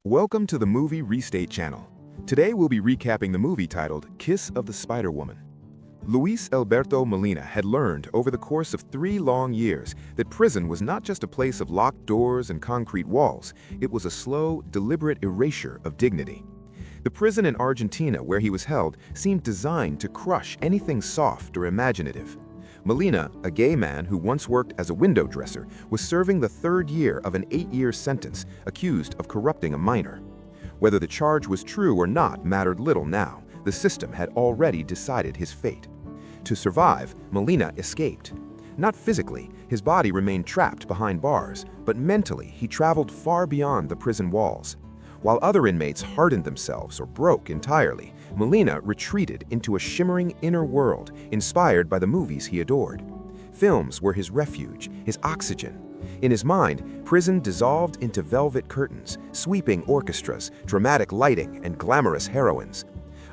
Welcome to the Movie Restate channel. Today we'll be recapping the movie titled Kiss of the Spider-Woman. Luis Alberto Molina had learned over the course of 3 long years that prison was not just a place of locked doors and concrete walls, it was a slow, deliberate erasure of dignity. The prison in Argentina where he was held seemed designed to crush anything soft or imaginative. Molina, a gay man who once worked as a window dresser, was serving the 3rd year of an 8-year sentence, accused of corrupting a minor. Whether the charge was true or not mattered little now. The system had already decided his fate. To survive, Molina escaped. Not physically, his body remained trapped behind bars, but mentally he traveled far beyond the prison walls. While other inmates hardened themselves or broke entirely, Molina retreated into a shimmering inner world inspired by the movies he adored. Films were his refuge, his oxygen. In his mind, prison dissolved into velvet curtains, sweeping orchestras, dramatic lighting, and glamorous heroines.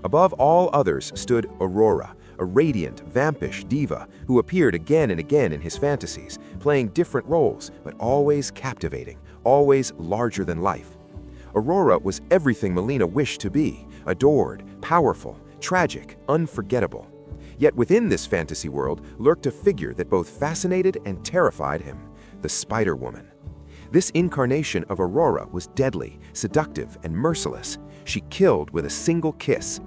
Above all others stood Aurora, a radiant, vampish diva who appeared again and again in his fantasies, playing different roles, but always captivating, always larger than life. Aurora was everything Molina wished to be, adored, powerful, tragic, unforgettable. Yet within this fantasy world lurked a figure that both fascinated and terrified him, the Spider-Woman. This incarnation of Aurora was deadly, seductive, and merciless. She killed with a single kiss.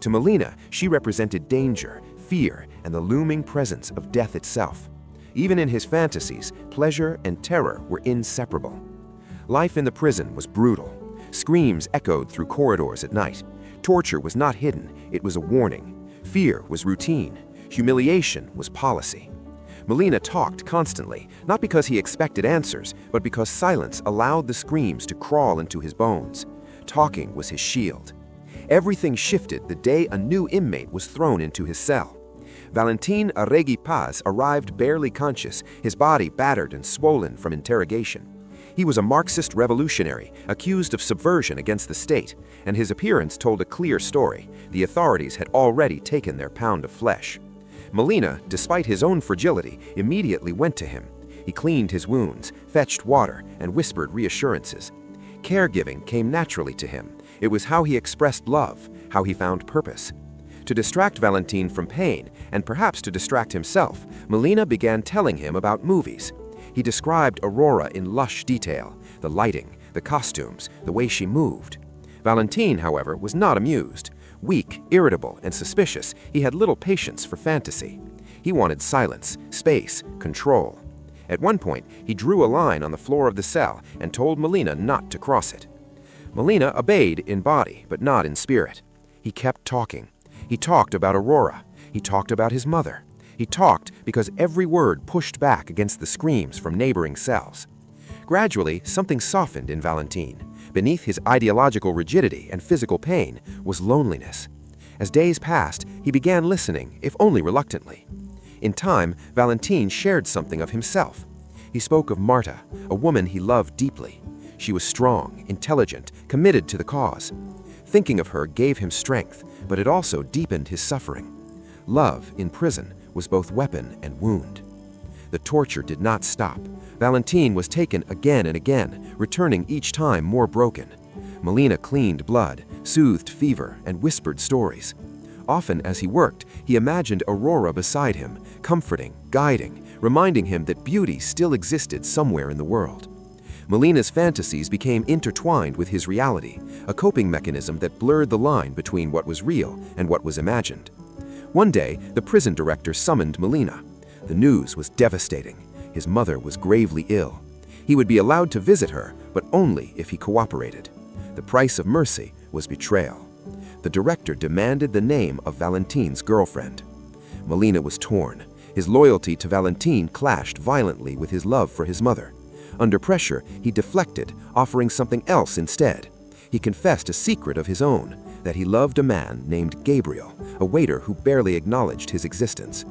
To Molina, she represented danger, fear, and the looming presence of death itself. Even in his fantasies, pleasure and terror were inseparable. Life in the prison was brutal. Screams echoed through corridors at night. Torture was not hidden, it was a warning. Fear was routine. Humiliation was policy. Molina talked constantly, not because he expected answers, but because silence allowed the screams to crawl into his bones. Talking was his shield. Everything shifted the day a new inmate was thrown into his cell. Valentín Paz arrived barely conscious, his body battered and swollen from interrogation. He was a Marxist revolutionary, accused of subversion against the state, and his appearance told a clear story. The authorities had already taken their pound of flesh. Molina, despite his own fragility, immediately went to him. He cleaned his wounds, fetched water, and whispered reassurances. Caregiving came naturally to him. It was how he expressed love, how he found purpose. To distract Valentín from pain, and perhaps to distract himself, Molina began telling him about movies. He described Aurora in lush detail, the lighting, the costumes, the way she moved. Valentín, however, was not amused. Weak, irritable, and suspicious, he had little patience for fantasy. He wanted silence, space, control. At one point, he drew a line on the floor of the cell and told Molina not to cross it. Molina obeyed in body, but not in spirit. He kept talking. He talked about Aurora. He talked about his mother. He talked because every word pushed back against the screams from neighboring cells. Gradually, something softened in Valentín. Beneath his ideological rigidity and physical pain was loneliness. As days passed, he began listening, if only reluctantly. In time, Valentín shared something of himself. He spoke of Marta, a woman he loved deeply. She was strong, intelligent, committed to the cause. Thinking of her gave him strength, but it also deepened his suffering. Love, in prison, was both weapon and wound. The torture did not stop. Valentín was taken again and again, returning each time more broken. Molina cleaned blood, soothed fever, and whispered stories. Often as he worked, he imagined Aurora beside him, comforting, guiding, reminding him that beauty still existed somewhere in the world. Molina's fantasies became intertwined with his reality, a coping mechanism that blurred the line between what was real and what was imagined. One day, the prison director summoned Molina. The news was devastating. His mother was gravely ill. He would be allowed to visit her, but only if he cooperated. The price of mercy was betrayal. The director demanded the name of Valentín's girlfriend. Molina was torn. His loyalty to Valentín clashed violently with his love for his mother. Under pressure, he deflected, offering something else instead. He confessed a secret of his own, that he loved a man named Gabriel, a waiter who barely acknowledged his existence.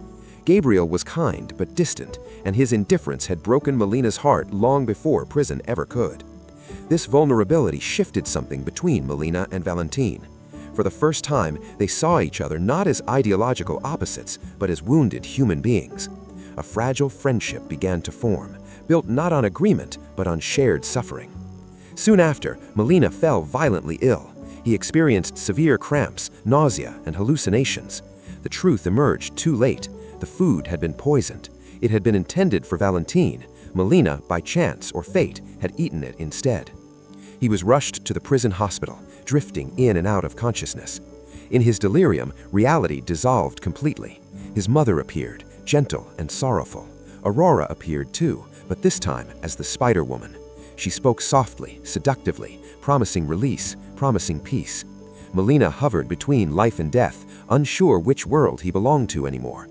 Gabriel was kind but distant, and his indifference had broken Molina's heart long before prison ever could. This vulnerability shifted something between Molina and Valentín. For the first time, they saw each other not as ideological opposites, but as wounded human beings. A fragile friendship began to form, built not on agreement, but on shared suffering. Soon after, Molina fell violently ill. He experienced severe cramps, nausea, and hallucinations. The truth emerged too late. The food had been poisoned. It had been intended for Valentín. Molina, by chance or fate, had eaten it instead. He was rushed to the prison hospital, drifting in and out of consciousness. In his delirium, reality dissolved completely. His mother appeared, gentle and sorrowful. Aurora appeared too, but this time as the Spider Woman. She spoke softly, seductively, promising release, promising peace. Molina hovered between life and death, unsure which world he belonged to anymore.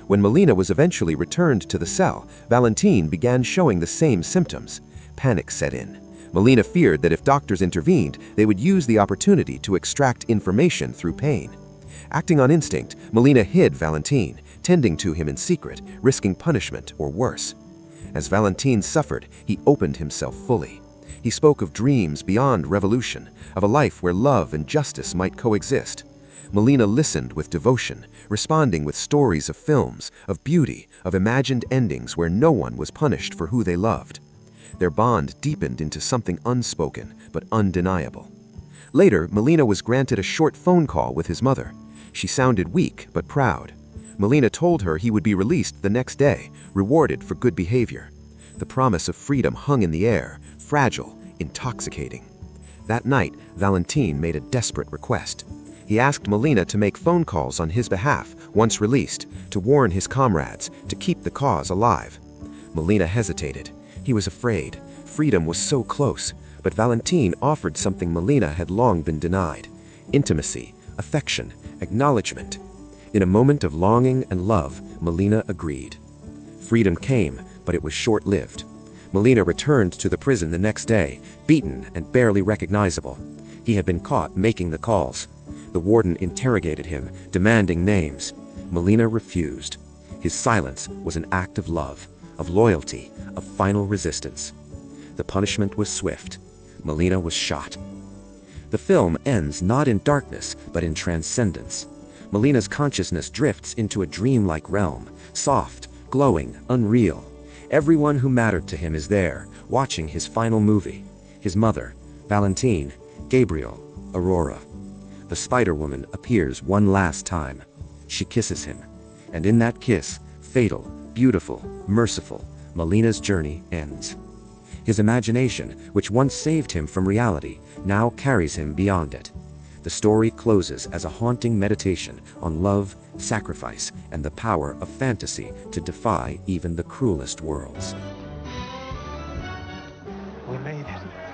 When Molina was eventually returned to the cell, Valentín began showing the same symptoms. Panic set in. Molina feared that if doctors intervened, they would use the opportunity to extract information through pain. Acting on instinct, Molina hid Valentín, tending to him in secret, risking punishment or worse. As Valentín suffered, he opened himself fully. He spoke of dreams beyond revolution, of a life where love and justice might coexist. Molina listened with devotion, responding with stories of films, of beauty, of imagined endings where no one was punished for who they loved. Their bond deepened into something unspoken but undeniable. Later, Molina was granted a short phone call with his mother. She sounded weak but proud. Molina told her he would be released the next day, rewarded for good behavior. The promise of freedom hung in the air, fragile, intoxicating. That night, Valentín made a desperate request. He asked Molina to make phone calls on his behalf, once released, to warn his comrades, to keep the cause alive. Molina hesitated. He was afraid. Freedom was so close, but Valentín offered something Molina had long been denied: intimacy, affection, acknowledgement. In a moment of longing and love, Molina agreed. Freedom came, but it was short-lived. Molina returned to the prison the next day, beaten and barely recognizable. He had been caught making the calls. The warden interrogated him, demanding names. Molina refused. His silence was an act of love, of loyalty, of final resistance. The punishment was swift. Molina was shot. The film ends not in darkness, but in transcendence. Molina's consciousness drifts into a dreamlike realm, soft, glowing, unreal. Everyone who mattered to him is there, watching his final movie. His mother, Valentín, Gabriel, Aurora. The Spider-Woman appears one last time. She kisses him. And in that kiss, fatal, beautiful, merciful, Molina's journey ends. His imagination, which once saved him from reality, now carries him beyond it. The story closes as a haunting meditation on love, sacrifice, and the power of fantasy to defy even the cruelest worlds. We made it.